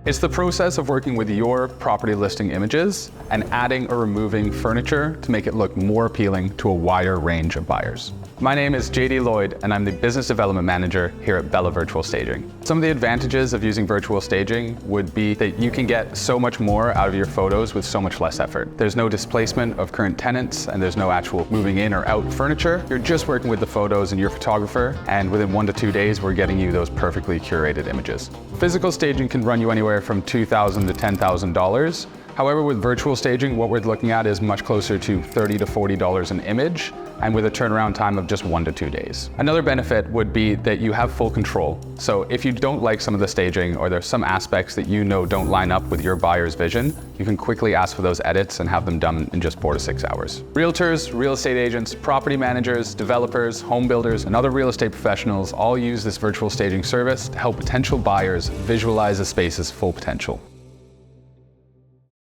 It's the process of working with your property listing images and adding or removing furniture to make it look more appealing to a wider range of buyers. My name is JD Lloyd, and I'm the Business Development Manager here at Bella Virtual Staging. Some of the advantages of using virtual staging would be that you can get so much more out of your photos with so much less effort. There's no displacement of current tenants, and there's no actual moving in or out furniture. You're just working with the photos and your photographer, and within 1 to 2 days, we're getting you those perfectly curated images. Physical staging can run you anywhere from $2,000 to $10,000. However, with virtual staging, what we're looking at is much closer to $30 to $40 an image, and with a turnaround time of just 1 to 2 days. Another benefit would be that you have full control. So if you don't like some of the staging, or there's some aspects that you know don't line up with your buyer's vision, you can quickly ask for those edits and have them done in just 4 to 6 hours. Realtors, real estate agents, property managers, developers, home builders, and other real estate professionals all use this virtual staging service to help potential buyers visualize a space's full potential.